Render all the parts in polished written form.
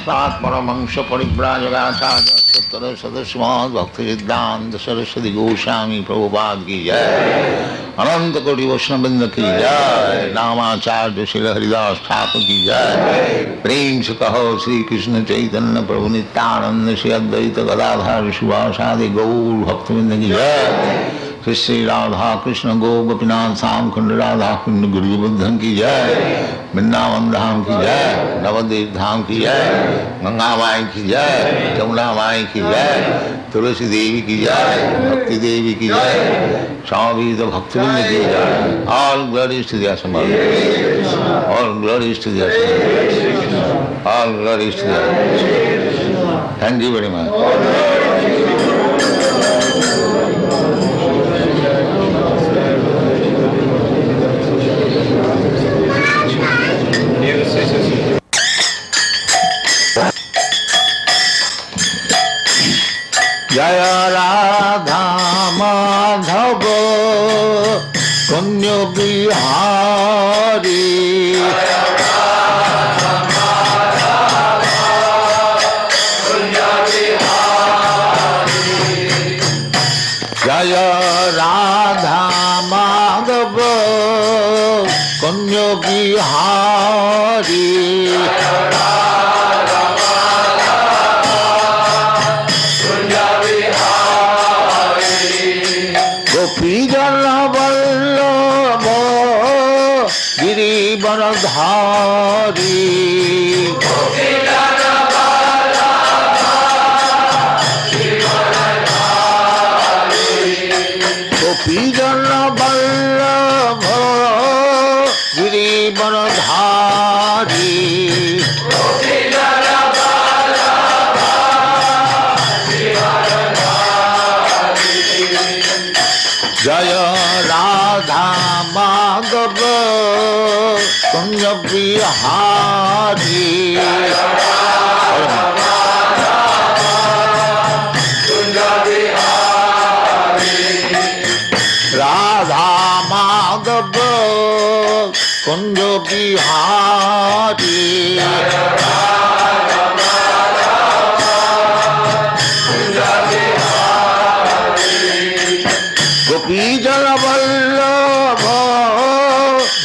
Sat Paramahamsa Parivrajagacharya Sattara Sadaswad Bhakti Siddhanta Saraswati Goswami Prabhubad ki jai, Ananta Koti Vaishnavrinda ki jai, Namacharya Srila Haridas Thakur ki jai, Prem se kaho Sri Krishna Chaitanya Prabhu Nityananda Sri Advaita Gadadhar Shivasadi Gaur Bhaktivinoda ki jai, Shri Radha Krishna Go Gopinath Sam Khund Radha Khund Guru Buddhan ki jai, Vrindavan Dham ki jai, Navadev Dham ki jai, Ganga Mai ki jai, Jamuna Mai ki jai, Tulasi Devi ki jai, Bhakti Devi ki jai, Swami the Bhaktivinoda ki jai. All glories to the Asambhava. All glories to the Asambhava. All glories to the Asambhava. Thank you very much. Jaya Radha Madhava Kunya Bihari Jaya Radha Madhava Kunya Bihari Gopijana Vallabha Girivaradhari Gopijana Vallabha Girivaradhari Gopijana Vallabha Girivaradhari Jaya Radha Madhava Kunya Bihari Radha Madhava Kunya Bihari Gopijana Vallabha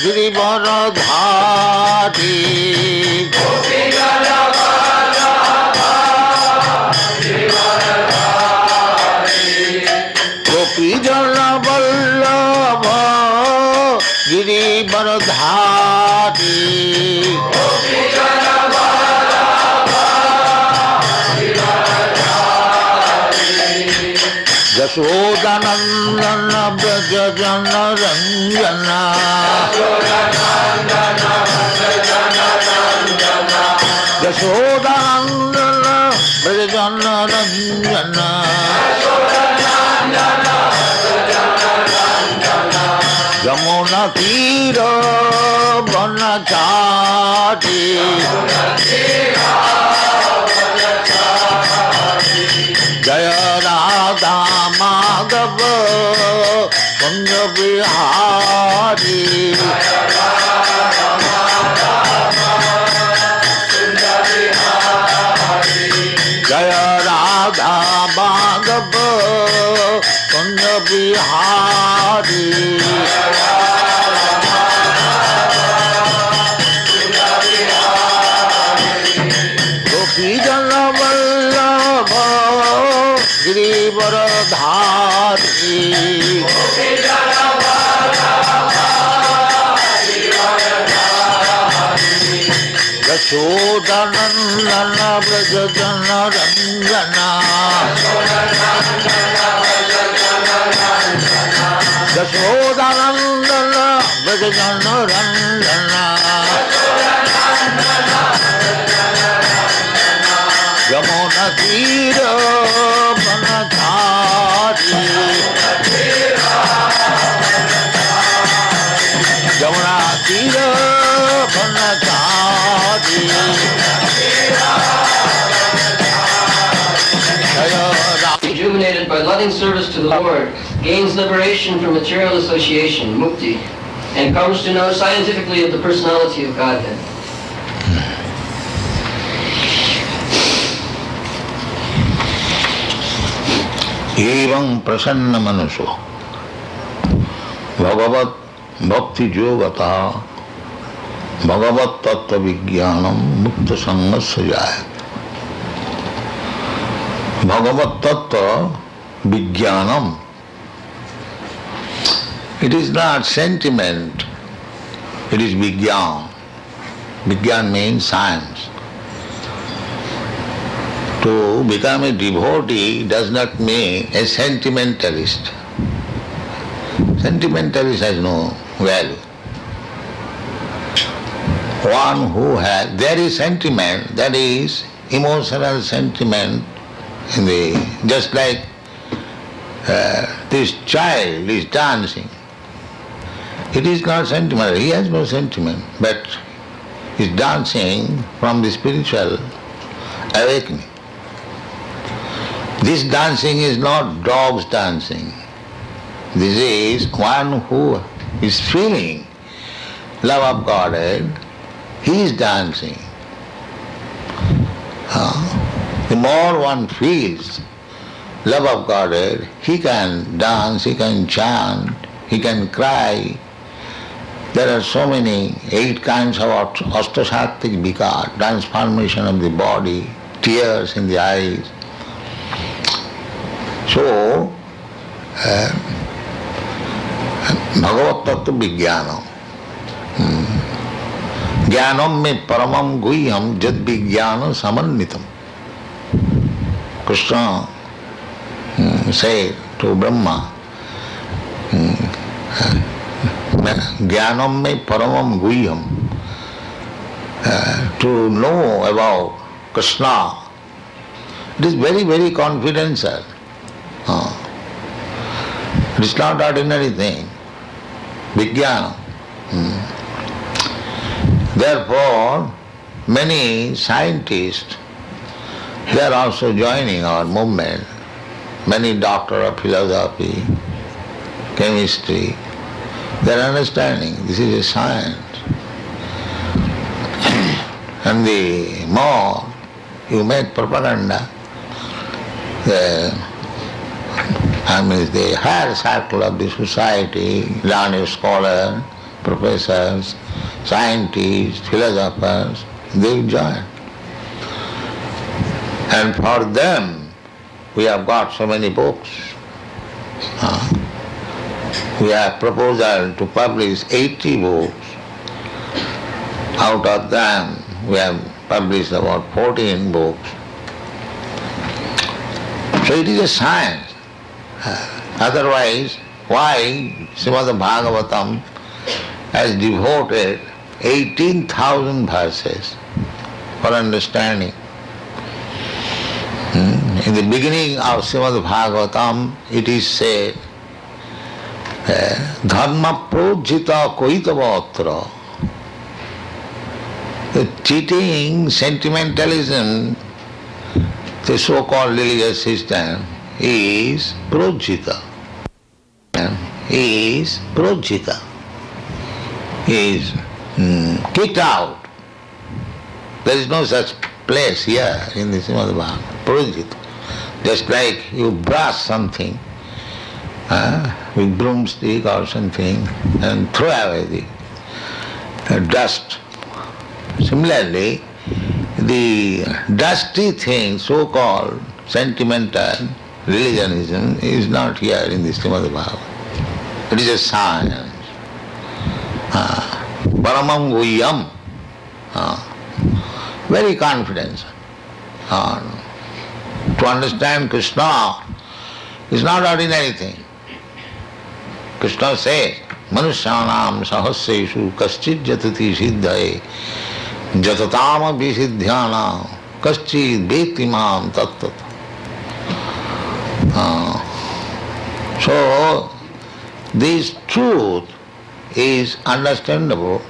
Girivaradhari Gopijana Vallabha Girivaradhari Gopijana Vallabha Girivaradhari Gopijana Vallabha Girivaradhari Yashodanandana Brajajana Ranjana Yashodanandana Brajajana Ranjana Yamuna Tira Vanachari Jaya Radha Madhava Kunya Bihari Jaya Radha Madhava Kunya Bihari Gopijana Vallabha Girivaradhari Gopijana Vallabha Girivaradhari Yashodanandana Brajajana Ranjana Yashodanandana Brajajana Ranjana Yamuna Tira Vanachari Yamuna Tira Vanachari Rejuvenated by loving service to the Lord, gains liberation from material association, mukti, and comes to know scientifically of the personality of Godhead. Evam prasanna manaso Bhagavat bhakti yogata Bhagavat tattva vijnanam mukta sangasya jaya. Bhagavat tattva vijnanam. It is not sentiment, it is vijnan. Vijnan means science. To become a devotee does not mean a sentimentalist. Sentimentalist has no value. One who has, there is sentiment, that is emotional sentiment in the, just like this child is dancing. It is not sentimental, he has no sentiment, but he is dancing from the spiritual awakening. This dancing is not dogs dancing. This is one who is feeling love of Godhead, he is dancing. The more one feels love of Godhead, he can dance, he can chant, he can cry. There are so many, 8 kinds of ashtasattvik viकार, transformation of the body, tears in the eyes. So, Bhagavat tattva vijnanam. Jnanam me paramam guhyam jad vijnana samannitam. Krishna said to Brahma, Jnanam me paramam guhyam. To know about Krishna, it is very, very confidential. It is not ordinary thing. Vijnana. Therefore, many scientists, they are also joining our movement. Many doctors of philosophy, chemistry, they are understanding this is a science. And the more you make propaganda, the higher circle of the society, learned scholars, professors, scientists, philosophers, they will join. And for them, we have got so many books. We have proposal to publish 80 books. Out of them, we have published about 14 books. So it is a science. Otherwise, why Srimad Bhagavatam has devoted 18,000 verses for understanding? In the beginning of Srimad Bhagavatam, it is said, Dharma projita koitavatra. The cheating, sentimentalism, the so-called religious system is projita. Is projita. Is kicked out. There is no such place here in the Srimad Bhagavatam. Projita. Just like you brush something with broomstick or something and throw away the dust. Similarly, the dusty thing, so-called sentimental religionism, is not here in the Srimad Bhagavatam. It is a science. Paramam guhyam. Very confident. To understand Krishna is not ordinary thing. Krishna says, Manusyanam sahasreshu kaschid jatati siddhaye jatatama visidhyana kaschid vetimam tattat. So, this truth is understandable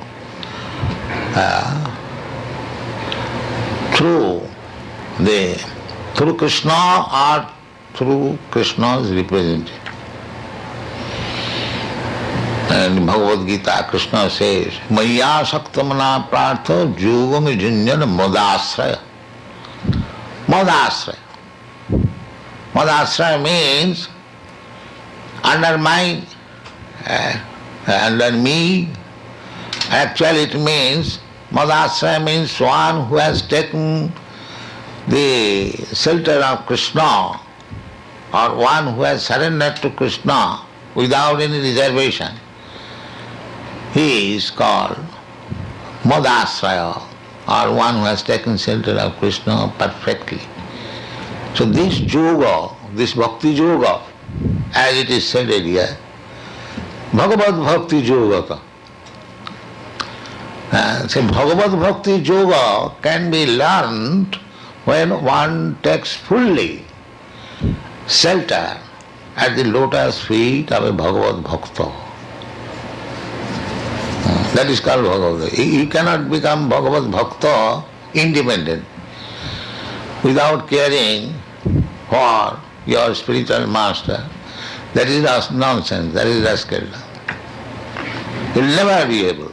through Krishna or through Krishna's representative. And Bhagavad Gita, Krishna says, Maya saktamana prartha yogam junjana madasraya. Madasraya. Madhasraya means under me. Actually it means, Madhasraya means one who has taken the shelter of Krishna, or one who has surrendered to Krishna without any reservation. He is called Madhasraya, or one who has taken shelter of Krishna perfectly. So this yoga, this bhakti yoga, as it is said earlier, Bhagavad Bhakti Yoga. So Bhagavad Bhakti Yoga can be learned when one takes fully shelter at the lotus feet of a Bhagavad Bhakta. That is called Bhagavad. You cannot become Bhagavad Bhakta independent without caring for your spiritual master. That is nonsense, that is rascal. You will never be able.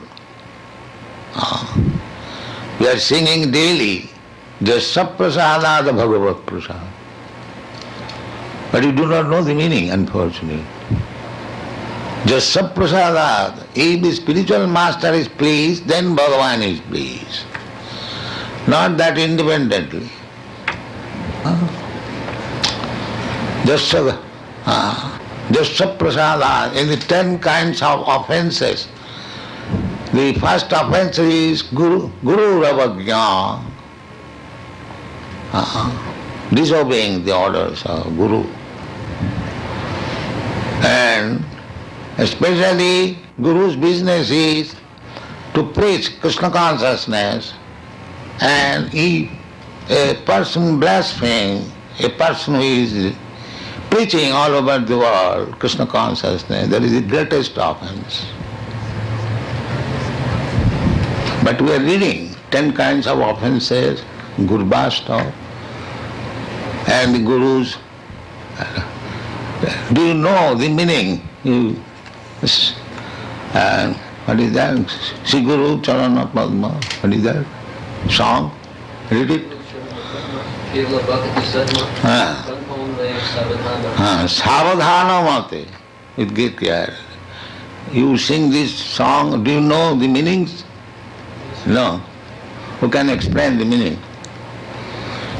We are singing daily, Jasya Prasadada Bhagavat Prasad. But you do not know the meaning, unfortunately. Jasya Prasadada. If the spiritual master is pleased, then Bhagavan is pleased. Not that independently. Jasya Prasada, in the 10 kinds of offences, the first offence is Guru Ravagya, disobeying the orders of Guru. And especially Guru's business is to preach Krishna consciousness, and if a person blasphemes, a person who is preaching all over the world Krishna consciousness, that is the greatest offense. But we are reading 10 kinds of offences, Gurbhasta, and the Gurus. Do you know the meaning? What is that? Sri Guru Charana Padma. What is that? Song? Read it. Savadhana mate. With great care. You sing this song, do you know the meanings? No. Who can explain the meaning?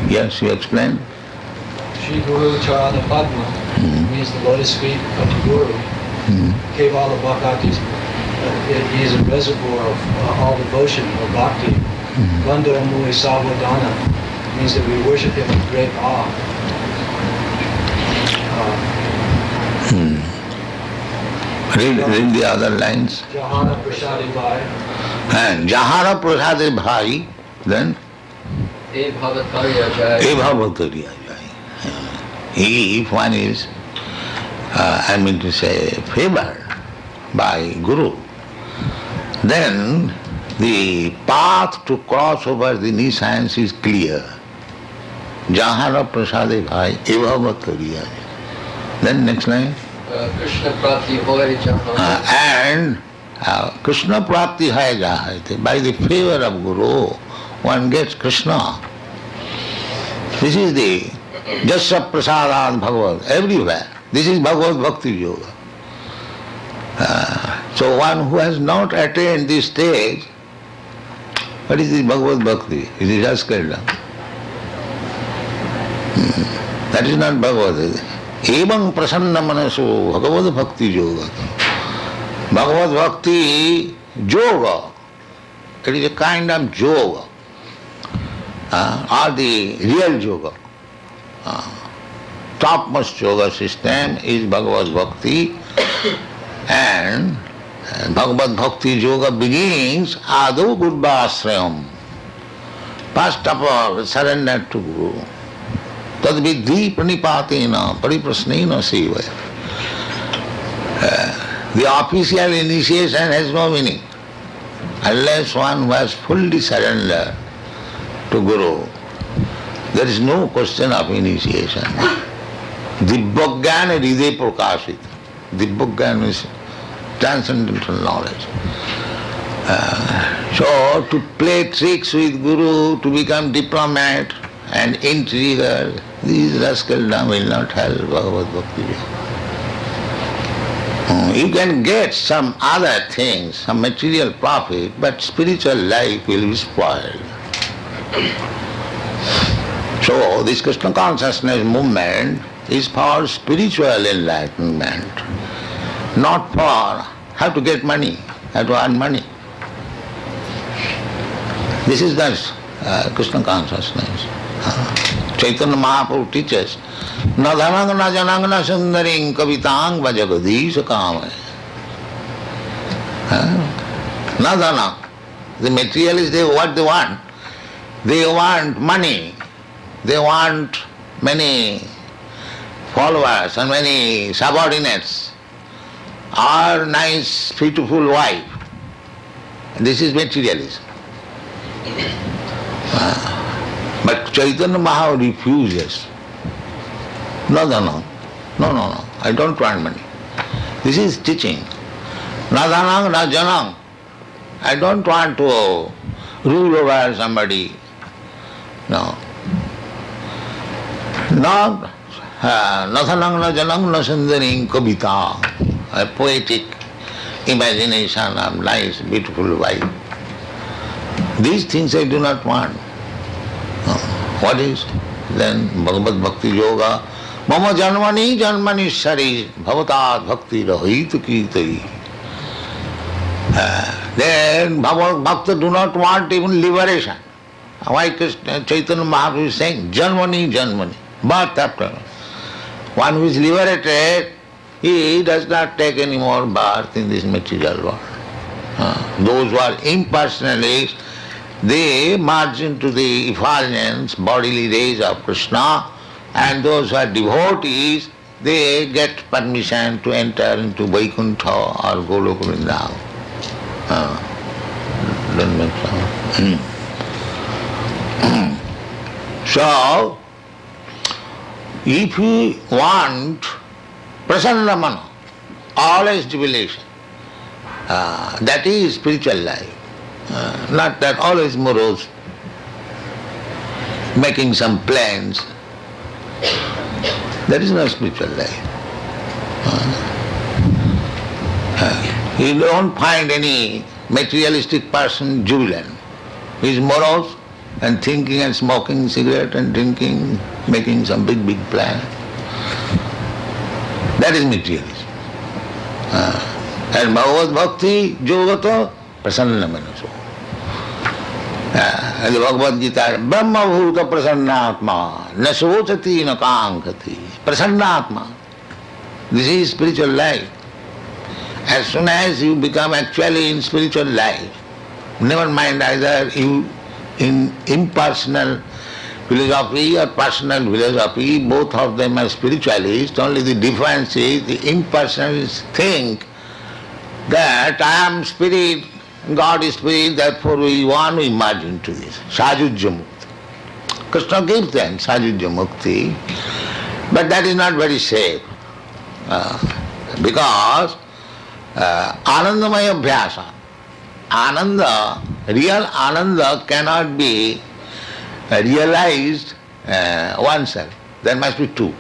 Yes, you explain. Sri Guru Charana Padma means the lotus feet of the Guru. Kevala Bhaktis, he is a reservoir of all devotion or bhakti. Bandhara Muli Savadana means that we worship him with great awe. Read the other lines. Jahana Prasadi Bhai. And Jahana Prasadi Bhai, then? E Bhavatariya Jai. E Bhavatariya Jai. If one is, favored by Guru, then the path to cross over the nescience is clear. Jahana Prasadi Bhai, E Bhavatariya Jai. Then next line. Krishna Prapti Hoy Jahana. And Krishna Prapti Hai Jahate. By the favor of Guru, one gets Krishna. This is the Jasya Prasadad Bhagavad, everywhere. This is Bhagavad Bhakti Yoga. So one who has not attained this stage, what is this Bhagavad Bhakti? It is Askarda. That is not Bhagavad. Evam prasanna manaso Bhagavad Bhakti Yoga. Bhagavad Bhakti Yoga, it is a kind of yoga, or the real yoga. Topmost yoga system is Bhagavad Bhakti, and Bhagavad Bhakti Yoga begins Adu Gurvasrayam. First of all, surrender to Guru. Tad vidhi pranipatena pariprasnena sevaya. The official initiation has no meaning unless one who has fully surrendered to Guru. There is no question of initiation. Dibbogyan hriday prakashit. Dibbogyan is transcendental knowledge. So to play tricks with Guru, to become diplomat and intriguer, These rascaldom will not help Bhagavad Bhakti. You can get some other things, some material profit, but spiritual life will be spoiled. So this Krishna consciousness movement is for spiritual enlightenment, not for how to get money, how to earn money. This is the Krishna consciousness. Chaitanya Mahaprabhu teaches, na dhanang na janang na sundaring kavitang vajagadisha kamaya. Na dhanang. The materialists, what they want? They want money. They want many followers and many subordinates, or nice, beautiful wife. This is materialism. But Chaitanya Mahaprabhu refuses. No, I don't want money. This is teaching. Na dhanang, na janang. I don't want to rule over somebody. No. Not na dhanang, na janang, na sundaring kavita. A poetic imagination of nice, beautiful wife. These things I do not want. What is then Bhagavad Bhakti Yoga? Mama janmani janmani sari bhavatat bhakti rahita kirtai. Then Bhagavad Bhakta do not want even liberation. Why Chaitanya Mahaprabhu is saying janmani janmani, birth after. One who is liberated, he does not take any more birth in this material world. Those who are impersonalists, they merge into the effulgence, bodily rays of Krishna, and those who are devotees, they get permission to enter into Vaikuntha or Goloka Vrindavan. Don't make sound. So, if you want prasanna mana, always jubilation, that is spiritual life. Not that always morose, making some plans. That is not spiritual life. You don't find any materialistic person jubilant. He is morose and thinking and smoking cigarette and drinking, making some big plan. That is materialism. And Bhagavad Bhakti Yogata prasanna manaso. And the Bhagavad Gita, Brahma bhuta prasannatma, na sochati na kankati. Prasannatma. This is spiritual life. As soon as you become actually in spiritual life, never mind either you in impersonal philosophy or personal philosophy, both of them are spiritualists, only the difference is the impersonalists think that I am spirit, God is spirit, therefore we want to merge into this. Sajujya mukti. Krishna gives them Sajujya mukti, but that is not very safe. Because Anandamaya Abhyasa, Ananda, real Ananda cannot be realized oneself. There must be two.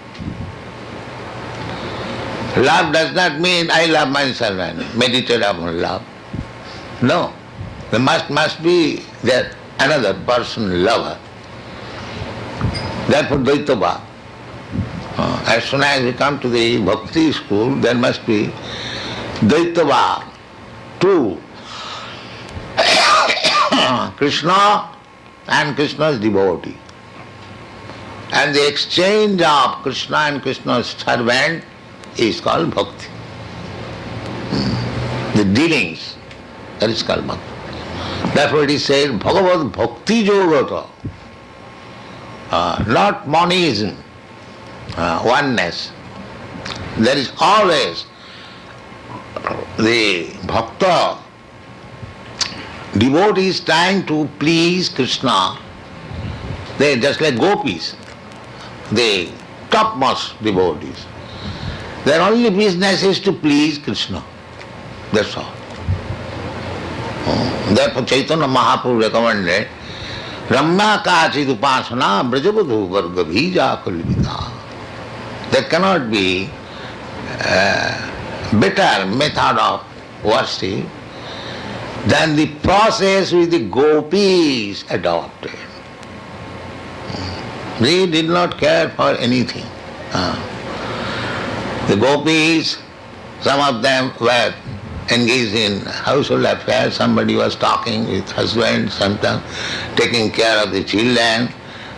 Love does not mean I love myself and meditate upon love. No. There must be that another person lover. Therefore Dvaita Bhava. As soon as we come to the bhakti school, there must be Dvaita Bhava. Two. Krishna and Krishna's devotee. And the exchange of Krishna and Krishna's servant is called bhakti. The dealings, that is called bhakti. Therefore it is said, Bhagavad Bhakti Yogata. Not monism, oneness. There is always the bhakta, devotee is trying to please Krishna. They are just like gopis, the topmost devotees. Their only business is to please Krishna. That's all. Therefore Chaitanya Mahaprabhu recommended Ramya kachid upasana brajavadhu varga bhija kalvita. There cannot be better method of worship than the process which the gopis adopted. They did not care for anything. The gopis, some of them were engaged in household affairs. Somebody was talking with husband, sometimes taking care of the children.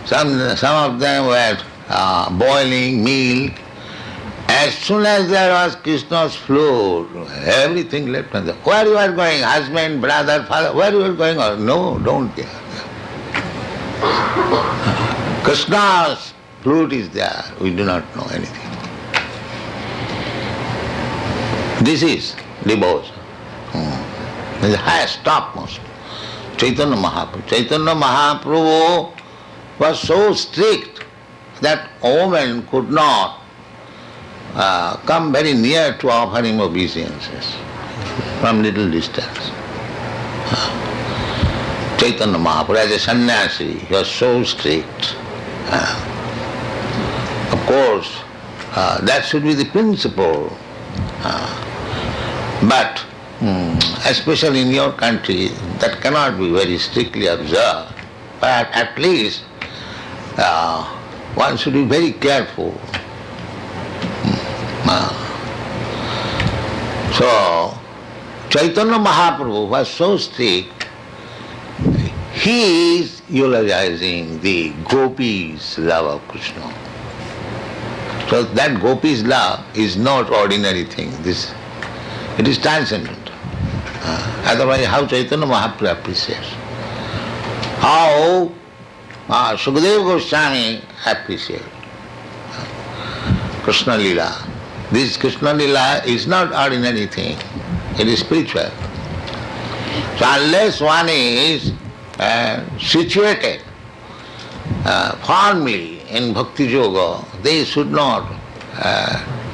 Some of them were boiling milk. As soon as there was Krishna's floor, everything left on the... Where you are going? Husband, brother, father, where you are going? No, don't care. Krishna's flute is there. We do not know anything. This is devotion. The highest, topmost. Chaitanya Mahaprabhu. Chaitanya Mahaprabhu was so strict that a woman could not come very near to offer him obeisances from little distance. Chaitanya Mahaprabhu, as a sannyasi, he was so strict. Of course, that should be the principle. But especially in your country, that cannot be very strictly observed. But at least one should be very careful. So, Chaitanya Mahaprabhu was so strict, he is eulogizing the gopis' love of Krishna. So that gopis' love is not ordinary thing. It is transcendent. Otherwise, how Chaitanya Mahaprabhu appreciates? How Sukadeva Goswami appreciates Krishna Lila. This Krishna Lila is not ordinary thing. It is spiritual. So unless one is situated firmly in Bhakti Yoga, they should not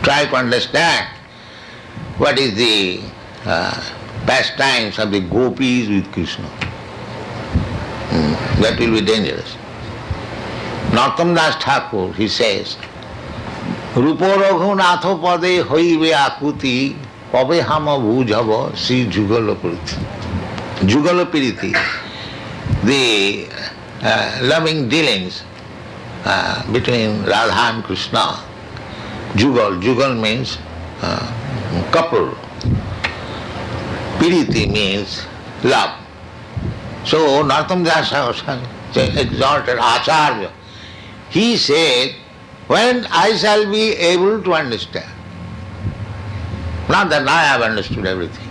try to understand what is the pastimes of the gopis with Krishna. That will be dangerous. Narottam Das Thakur, he says, Rupo Raghunatho pade hoibe akuti pabe hama bhujhava si jugalapiriti. Jugalapiriti, the loving dealings between Radha and Krishna. Jugal means couple. Piriti means love. So Narottam Das exalted Acharya. He said, when I shall be able to understand, not that I have understood everything,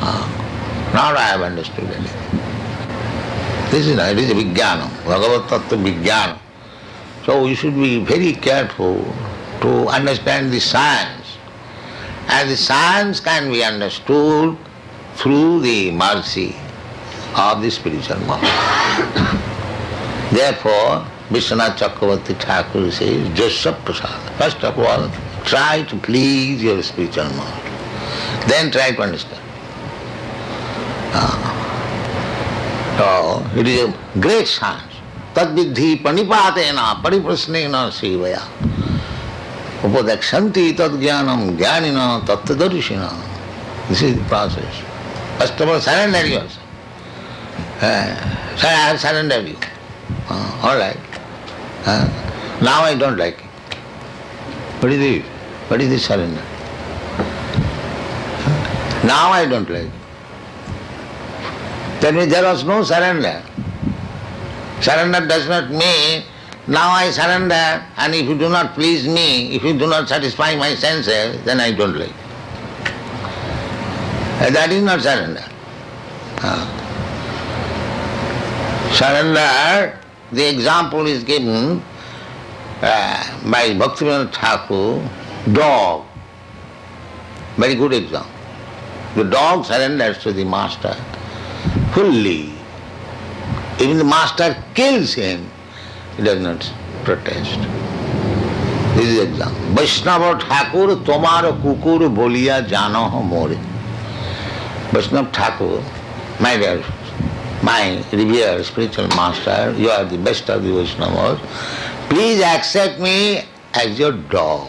not I have understood everything. This is a Vijnana, Bhagavad Tattva Vijnana. So we should be very careful to understand the science. And the science can be understood through the mercy of the spiritual master. Therefore, Vishwanath Chakravarti Thakur says, Jasya Prasad. First of all, try to please your spiritual master. Then try to understand. So, it is a great science. Tad-vidhi panipatena pariprasnena sevaya. Upadakshanti tad-jnanam jnanina tattadarshina. This is the process. First of all, surrender yourself. So I have surrendered you. All right. Now I don't like it. What is it? What is this surrender? Now I don't like it. That means there was no surrender. Surrender does not mean, now I surrender, and if you do not please me, if you do not satisfy my senses, then I don't like it. That is not surrender. Surrender, the example is given by Bhaktivinoda Thakur, dog. Very good example. The dog surrenders to the master fully. Even the master kills him, he does not protest. This is the example. Vaishnava Thakur tomar kukur boliya jano ho more. Vaishnava Thakur, my dear my revered spiritual master, you are the best of the Vaishnavas, please accept me as your dog.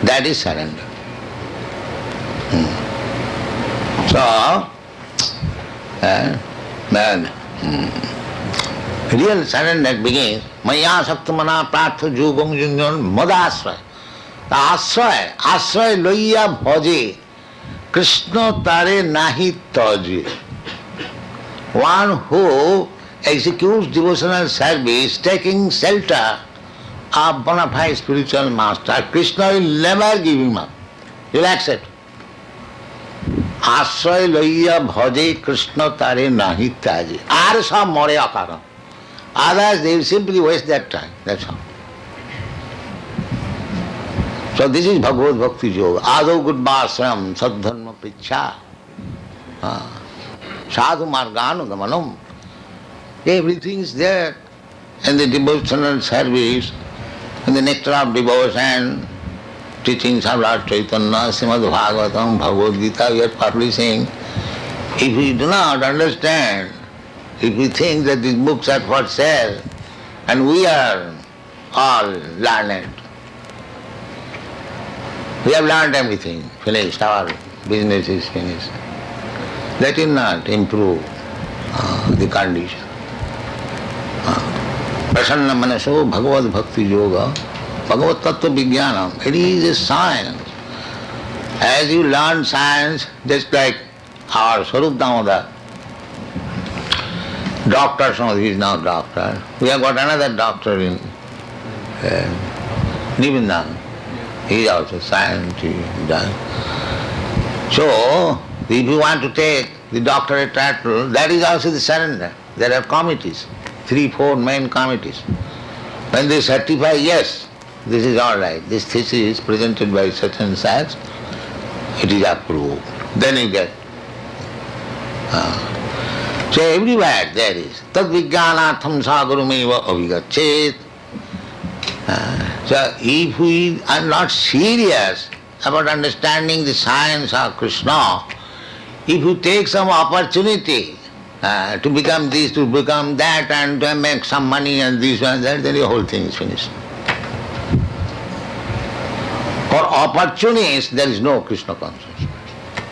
That is surrender. So, then real surrender begins, Maya Saktamana Pratha Jugam Junjan Madasraya. The Asraya Loya Bhaje Krishna Tare Nahi Taje. One who executes devotional service taking shelter of bona fide spiritual master, Krishna will never give him up. He will accept. Asraya Loya Bhaje Krishna Tare Nahi Taje. Arsa More Akara. Others, they will simply waste their time. That's all. So this is Bhagavad Bhakti Yoga. Ado Gudbhasram Sadharma Picha. Sadhu Marganu Gamanam. Everything is there in the devotional service, in the nectar of devotion, teachings of Lord Chaitanya, Srimad Bhagavatam, Bhagavad Gita, we are publishing. If we do not understand, if we think that these books are for sale, and we are all learned, we have learned everything, finished, our business is finished. That will not improve the condition. Prasanna Manaso Bhagavad Bhakti Yoga, Bhagavad Tattva Vijnanam, it is a science. As you learn science, just like our Swarup Damodar, doctor, so he is now doctor. We have got another doctor in Nivindan. He is also scientist. So, if you want to take the doctorate title, that is also the surrender. There are committees, 3-4 main committees. When they certify, yes, this is all right, this thesis is presented by such and such, it is approved. Then you get. So everywhere there is. Tad vijnanatham sagurumeva avigachet. So if we are not serious about understanding the science of Krishna, if you take some opportunity to become this, to become that, and to make some money and this and that, then the whole thing is finished. For opportunists, there is no Krishna consciousness.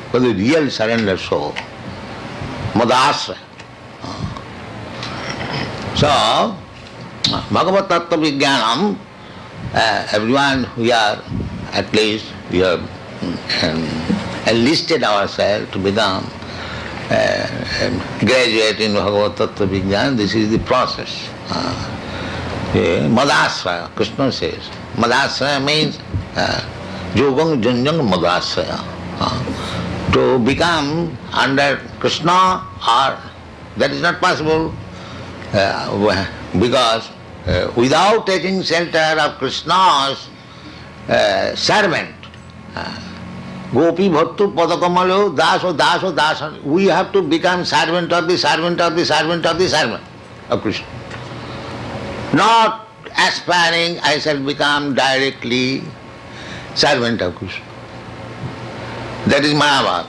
For the real surrender soul, Madasraya. So, Bhagavad Tattva Vijnanam, everyone we are, at least we have enlisted ourselves to become graduate in Bhagavad Tattva Vijnana. This is the process. Madasraya, Krishna says. Madasraya means Yogam Janjang Madasraya. To become under Krishna, or that is not possible because without taking shelter of Krishna's servant, Gopi Bhattu Padakamalo, Daso, we have to become servant of the servant of the servant of the servant of Krishna. Not aspiring, I shall become directly servant of Krishna. That is Mayavad.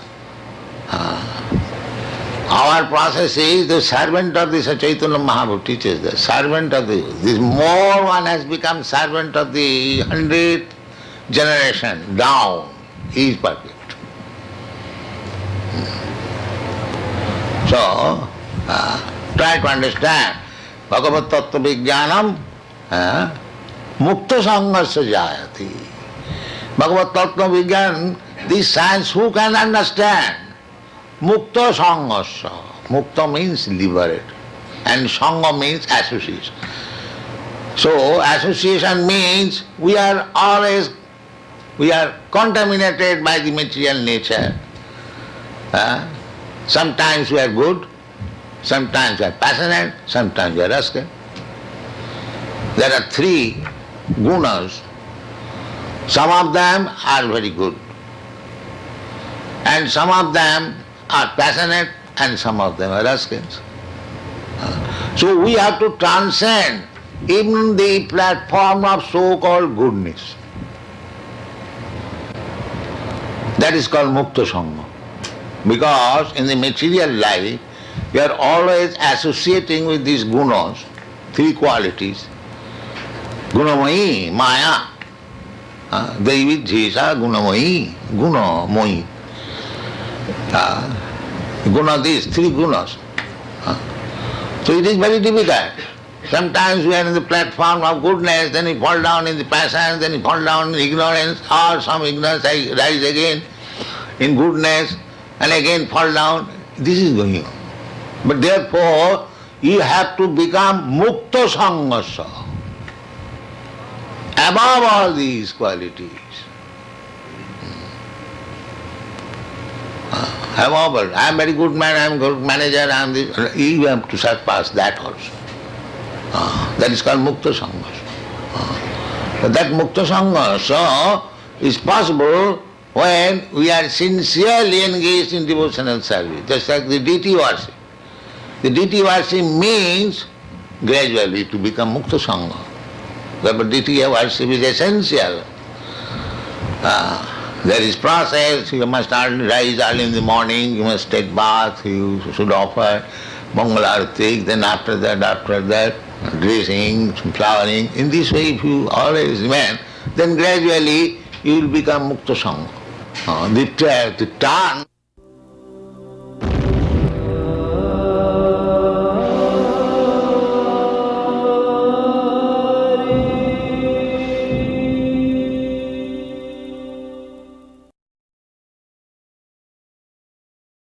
Our process is the servant of the Chaitanya Mahaprabhu teaches the servant of the, this more one has become servant of the 100th generation down. He is perfect. So, try to understand. Bhagavad Tattva Vijnanam Mukta Sanghasya Jayati. Bhagavad Tattva Vijnanam, this science who can understand? Mukta Sanghasya. Mukta means liberate and Sangha means association. So association means we are contaminated by the material nature. Sometimes we are good, sometimes we are passionate, sometimes we are rascal. There are 3 gunas. Some of them are very good, and some of them are passionate, and some of them are rascals. So we have to transcend even the platform of so-called goodness. That is called Mukta Sangha. Because in the material life, we are always associating with these gunas, three qualities. Gunamayi, Maya. Devi Jisa Gunamayi, Gunamoyi. Guna, these three gunas. So it is very difficult. Sometimes we are in the platform of goodness, then we fall down in the passion, then we fall down in ignorance, or some ignorance rise again in goodness, and again fall down. This is going on. But therefore, you have to become mukta sangasa, above all these qualities. Above all, I am very good man, I am good manager, I am this. You have to surpass that also. That is called mukta sangasa. But that mukta sangasa is possible when we are sincerely engaged in devotional service, just like the deity worship. The deity worship means gradually to become mukta sangha. Therefore deity worship is essential. There is process, you must rise early in the morning, you must take bath, you should offer Mangala Arati, then after that, dressing, flowering. In this way, if you always remain, then gradually you will become mukta sangha. The turn